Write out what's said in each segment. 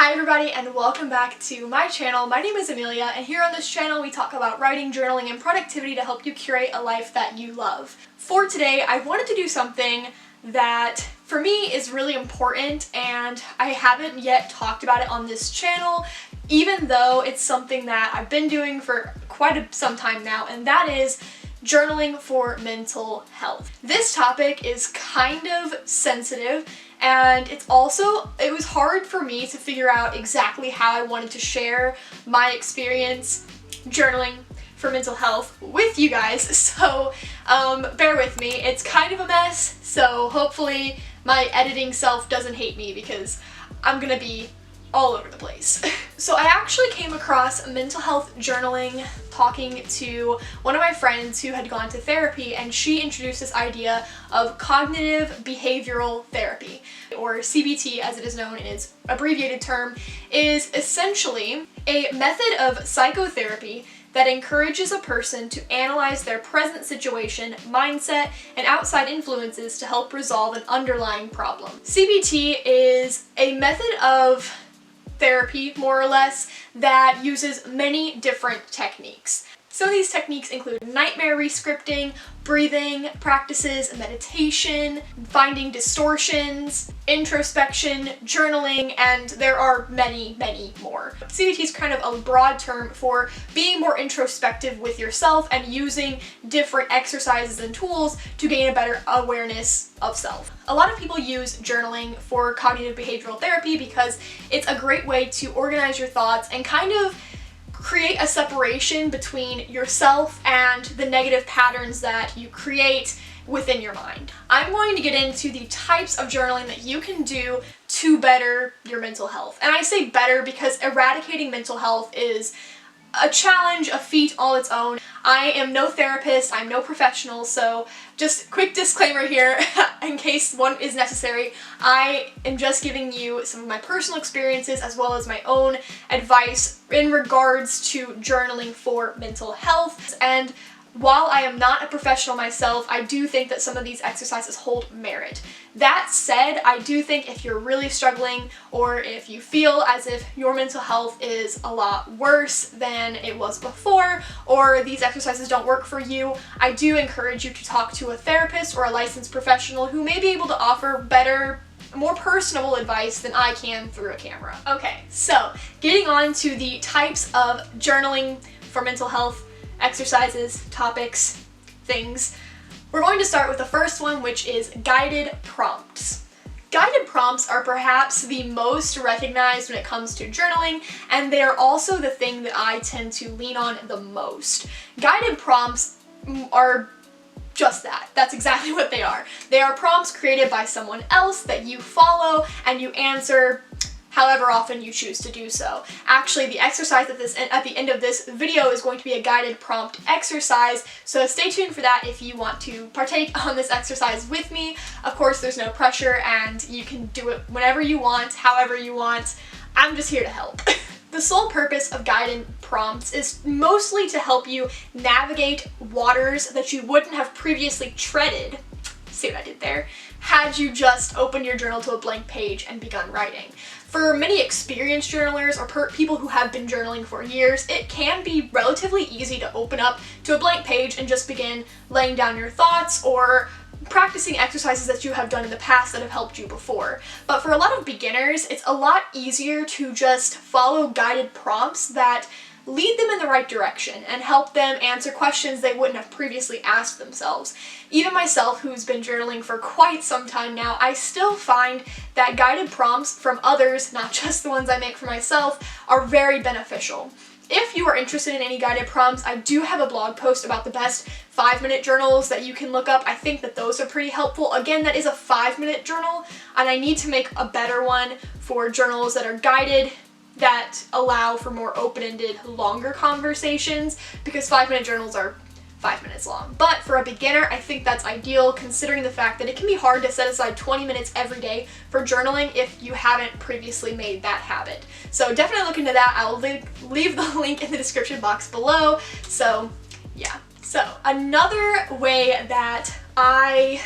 Hi everybody and welcome back to my channel. My name is Amelia and here on this channel we talk about writing, journaling, and productivity to help you curate a life that you love. For today I wanted to do something that for me is really important and I haven't yet talked about it on this channel, even though it's something that I've been doing for quite some time now, and that is journaling for mental health. This topic is kind of sensitive and it was hard for me to figure out exactly how I wanted to share my experience journaling for mental health with you guys, so bear with me. It's kind of a mess, so hopefully my editing self doesn't hate me because I'm gonna be all over the place. So I actually came across mental health journaling talking to one of my friends who had gone to therapy, and she introduced this idea of cognitive behavioral therapy, or CBT as it is known in its abbreviated term, is essentially a method of psychotherapy that encourages a person to analyze their present situation, mindset, and outside influences to help resolve an underlying problem. CBT is a method of therapy, more or less, that uses many different techniques. So these techniques include nightmare rescripting, breathing practices, meditation, finding distortions, introspection, journaling, and there are many, many more. CBT is kind of a broad term for being more introspective with yourself and using different exercises and tools to gain a better awareness of self. A lot of people use journaling for cognitive behavioral therapy because it's a great way to organize your thoughts and kind of create a separation between yourself and the negative patterns that you create within your mind. I'm going to get into the types of journaling that you can do to better your mental health. And I say better because eradicating mental health is a challenge, a feat all its own. I am no therapist, I'm no professional, so just quick disclaimer here in case one is necessary. I am just giving you some of my personal experiences as well as my own advice in regards to journaling for mental health. And while I am not a professional myself, I do think that some of these exercises hold merit. That said, I do think if you're really struggling or if you feel as if your mental health is a lot worse than it was before, or these exercises don't work for you, I do encourage you to talk to a therapist or a licensed professional who may be able to offer better, more personable advice than I can through a camera. Okay, so getting on to the types of journaling for mental health exercises, topics, things. We're going to start with the first one, which is guided prompts. Guided prompts are perhaps the most recognized when it comes to journaling, and they are also the thing that I tend to lean on the most. Guided prompts are just that. That's exactly what they are. They are prompts created by someone else that you follow and you answer however often you choose to do so. Actually, the exercise at the end of this video is going to be a guided prompt exercise, so stay tuned for that if you want to partake on this exercise with me. Of course, there's no pressure and you can do it whenever you want, however you want. I'm just here to help. The sole purpose of guided prompts is mostly to help you navigate waters that you wouldn't have previously treaded, see what I did there, had you just opened your journal to a blank page and begun writing. For many experienced journalers or people who have been journaling for years, it can be relatively easy to open up to a blank page and just begin laying down your thoughts or practicing exercises that you have done in the past that have helped you before. But for a lot of beginners, it's a lot easier to just follow guided prompts that lead them in the right direction and help them answer questions they wouldn't have previously asked themselves. Even myself, who's been journaling for quite some time now, I still find that guided prompts from others, not just the ones I make for myself, are very beneficial. If you are interested in any guided prompts, I do have a blog post about the best 5-minute journals that you can look up. I think that those are pretty helpful. Again, that is a 5-minute journal, and I need to make a better one for journals that are guided, that allow for more open-ended, longer conversations, because 5-minute journals are 5 minutes long. But for a beginner, I think that's ideal considering the fact that it can be hard to set aside 20 minutes every day for journaling if you haven't previously made that habit. So definitely look into that. I'll leave the link in the description box below. So yeah. So another way that I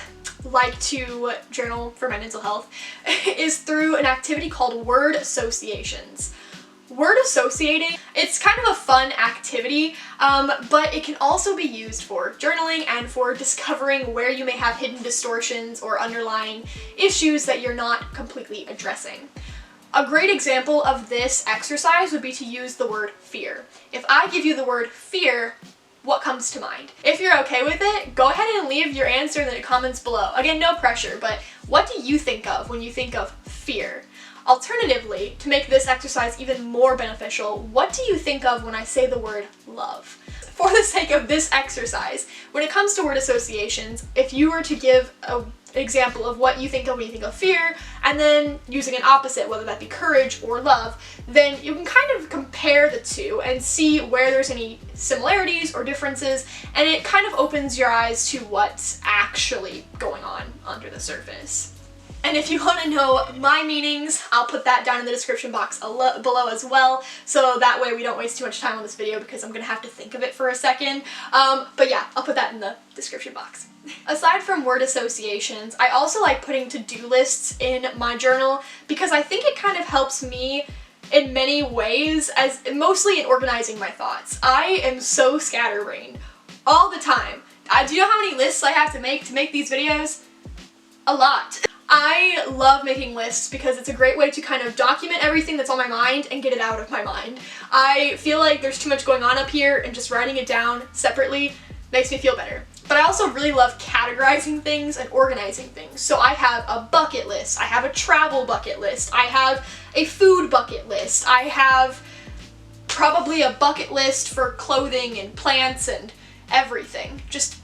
like to journal for my mental health is through an activity called word associations. Word associating, it's kind of a fun activity, but it can also be used for journaling and for discovering where you may have hidden distortions or underlying issues that you're not completely addressing. A great example of this exercise would be to use the word fear. If I give you the word fear, what comes to mind? If you're okay with it, go ahead and leave your answer in the comments below. Again, no pressure, but what do you think of when you think of fear? Alternatively, to make this exercise even more beneficial, what do you think of when I say the word love? For the sake of this exercise, when it comes to word associations, if you were to give an example of what you think of when you think of fear, and then using an opposite, whether that be courage or love, then you can kind of compare the two and see where there's any similarities or differences, and it kind of opens your eyes to what's actually going on under the surface. And if you want to know my meanings, I'll put that down in the description box below as well, so that way we don't waste too much time on this video because I'm going to have to think of it for a second. But yeah, I'll put that in the description box. Aside from word associations, I also like putting to-do lists in my journal because I think it kind of helps me in many ways, as mostly in organizing my thoughts. I am so scatterbrained all the time. Do you know how many lists I have to make these videos? A lot. I love making lists because it's a great way to kind of document everything that's on my mind and get it out of my mind. I feel like there's too much going on up here and just writing it down separately makes me feel better. But I also really love categorizing things and organizing things. So I have a bucket list, I have a travel bucket list, I have a food bucket list, I have probably a bucket list for clothing and plants and everything. Just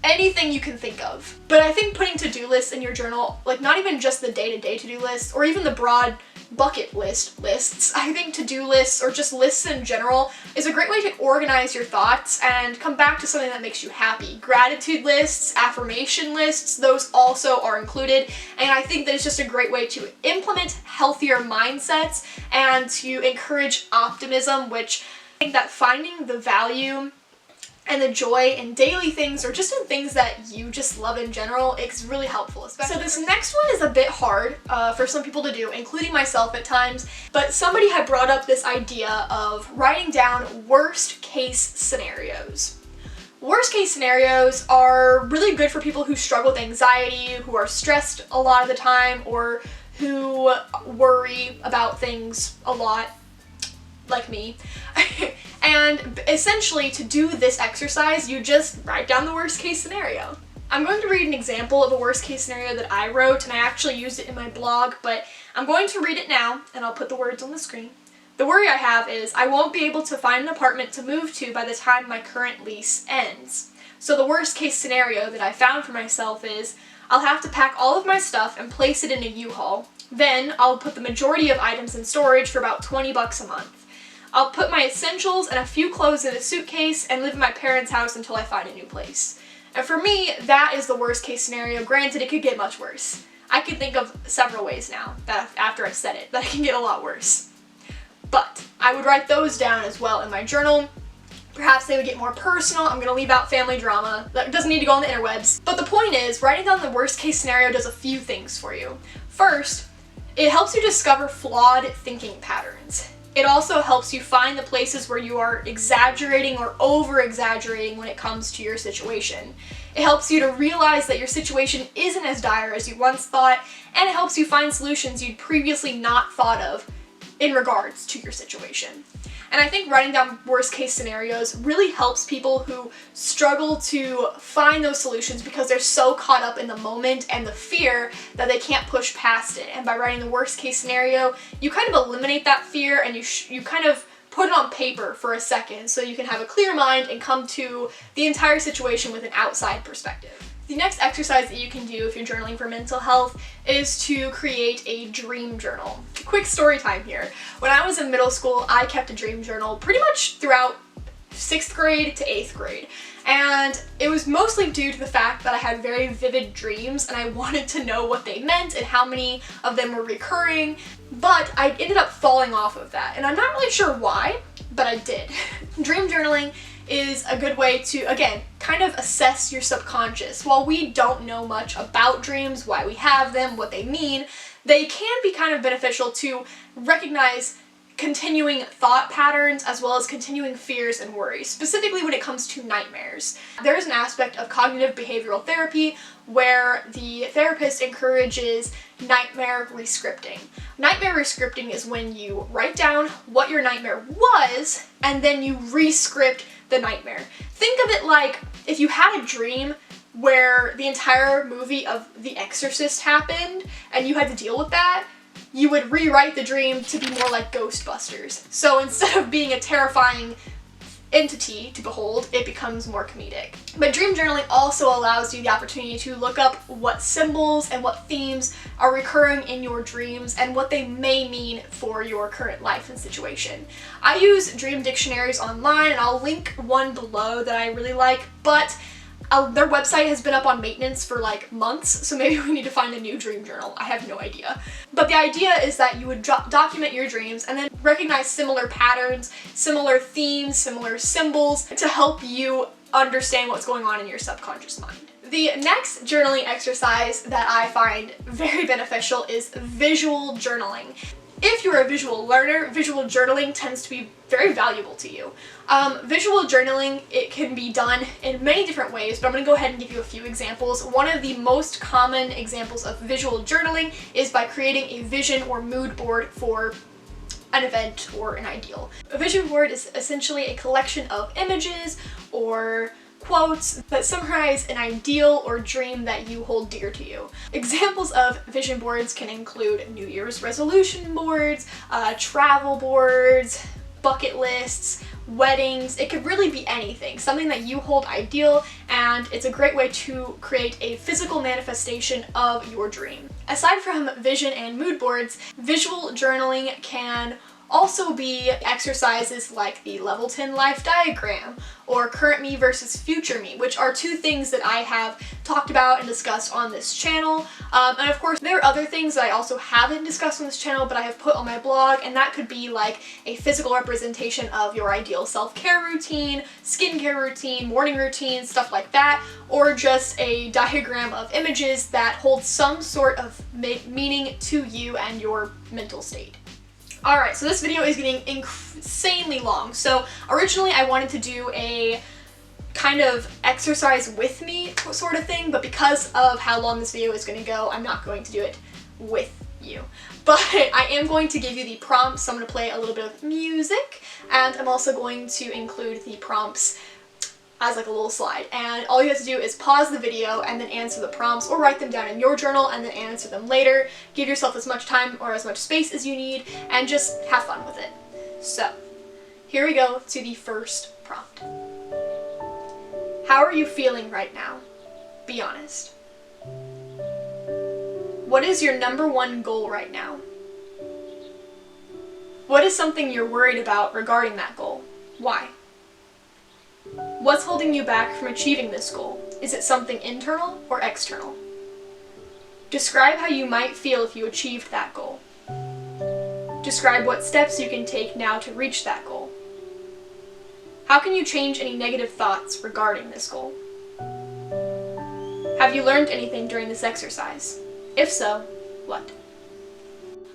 anything you can think of. But I think putting to-do lists in your journal, like not even just the day-to-day to-do lists or even the broad bucket lists, I think to-do lists or just lists in general is a great way to organize your thoughts and come back to something that makes you happy. Gratitude lists, affirmation lists, those also are included, and I think that it's just a great way to implement healthier mindsets and to encourage optimism, which I think that finding the value and the joy in daily things or just in things that you just love in general is really helpful. So this next one is a bit hard for some people to do, including myself at times, but somebody had brought up this idea of writing down worst case scenarios. Worst case scenarios are really good for people who struggle with anxiety, who are stressed a lot of the time, or who worry about things a lot, like me. And essentially, to do this exercise, you just write down the worst case scenario. I'm going to read an example of a worst case scenario that I wrote, and I actually used it in my blog, but I'm going to read it now, and I'll put the words on the screen. The worry I have is I won't be able to find an apartment to move to by the time my current lease ends. So the worst case scenario that I found for myself is I'll have to pack all of my stuff and place it in a U-Haul. Then I'll put the majority of items in storage for about $20 a month. I'll put my essentials and a few clothes in a suitcase and live in my parents' house until I find a new place. And for me, that is the worst case scenario. Granted, it could get much worse. I can think of several ways now, that after I've said it, that it can get a lot worse. But I would write those down as well in my journal. Perhaps they would get more personal. I'm gonna leave out family drama. That doesn't need to go on the interwebs. But the point is, writing down the worst case scenario does a few things for you. First, it helps you discover flawed thinking patterns. It also helps you find the places where you are exaggerating or over-exaggerating when it comes to your situation. It helps you to realize that your situation isn't as dire as you once thought, and it helps you find solutions you'd previously not thought of in regards to your situation. And I think writing down worst case scenarios really helps people who struggle to find those solutions because they're so caught up in the moment and the fear that they can't push past it. And by writing the worst case scenario, you kind of eliminate that fear and you kind of put it on paper for a second so you can have a clear mind and come to the entire situation with an outside perspective. The next exercise that you can do if you're journaling for mental health is to create a dream journal. Quick story time here. When I was in middle school, I kept a dream journal pretty much throughout 6th grade to 8th grade. And it was mostly due to the fact that I had very vivid dreams and I wanted to know what they meant and how many of them were recurring. But I ended up falling off of that. And I'm not really sure why, but I did. Dream journaling is a good way to, again, kind of assess your subconscious. While we don't know much about dreams, why we have them, what they mean, they can be kind of beneficial to recognize continuing thought patterns as well as continuing fears and worries, specifically when it comes to nightmares. There is an aspect of cognitive behavioral therapy where the therapist encourages nightmare rescripting. Nightmare rescripting is when you write down what your nightmare was and then you rescript the nightmare. Think of it like if you had a dream where the entire movie of The Exorcist happened and you had to deal with that, you would rewrite the dream to be more like Ghostbusters. So instead of being a terrifying entity to behold, it becomes more comedic. But dream journaling also allows you the opportunity to look up what symbols and what themes are recurring in your dreams and what they may mean for your current life and situation. I use dream dictionaries online, and I'll link one below that I really like, but their website has been up on maintenance for like months, so maybe we need to find a new dream journal. I have no idea. But the idea is that you would document your dreams and then recognize similar patterns, similar themes, similar symbols to help you understand what's going on in your subconscious mind. The next journaling exercise that I find very beneficial is visual journaling. If you're a visual learner, visual journaling tends to be very valuable to you. Visual journaling, it can be done in many different ways, but I'm going to go ahead and give you a few examples. One of the most common examples of visual journaling is by creating a vision or mood board for an event or an ideal. A vision board is essentially a collection of images or quotes that summarize an ideal or dream that you hold dear to you. Examples of vision boards can include New Year's resolution boards, travel boards, bucket lists, weddings. It could really be anything, something that you hold ideal, and it's a great way to create a physical manifestation of your dream. Aside from vision and mood boards, visual journaling can also be exercises like the level 10 life diagram or current me versus future me, which are two things that I have talked about and discussed on this channel. And of course, there are other things that I also haven't discussed on this channel, but I have put on my blog, and that could be like a physical representation of your ideal self-care routine, skincare routine, morning routine, stuff like that, or just a diagram of images that hold some sort of meaning to you and your mental state. Alright, so this video is getting insanely long. So originally I wanted to do a kind of exercise with me sort of thing, but because of how long this video is going to go, I'm not going to do it with you. But I am going to give you the prompts, so I'm going to play a little bit of music, and I'm also going to include the prompts as like a little slide, and all you have to do is pause the video and then answer the prompts, or write them down in your journal and then answer them later. Give yourself as much time or as much space as you need, and just have fun with it. So here we go to the first prompt. How are you feeling right now? Be honest. What is your #1 goal right now? What is something you're worried about regarding that goal? Why? What's holding you back from achieving this goal? Is it something internal or external? Describe how you might feel if you achieved that goal. Describe what steps you can take now to reach that goal. How can you change any negative thoughts regarding this goal? Have you learned anything during this exercise? If so, what?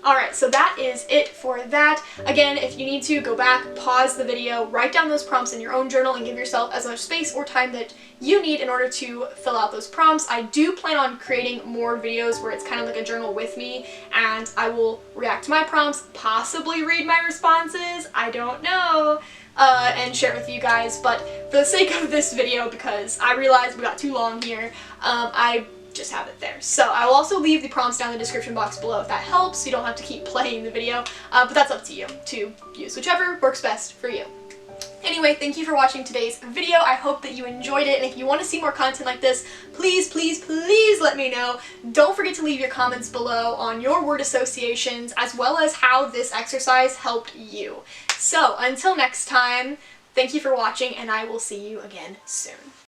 Alright, so that is it for that. Again, if you need to, go back, pause the video, write down those prompts in your own journal, and give yourself as much space or time that you need in order to fill out those prompts. I do plan on creating more videos where it's kind of like a journal with me, and I will react to my prompts, possibly read my responses, I don't know, and share it with you guys. But for the sake of this video, because I realized we got too long here, I just have it there. So I will also leave the prompts down in the description box below if that helps. You don't have to keep playing the video, but that's up to you to use whichever works best for you. Anyway, thank you for watching today's video. I hope that you enjoyed it, and if you want to see more content like this, please, please, please let me know. Don't forget to leave your comments below on your word associations, as well as how this exercise helped you. So until next time, thank you for watching, and I will see you again soon.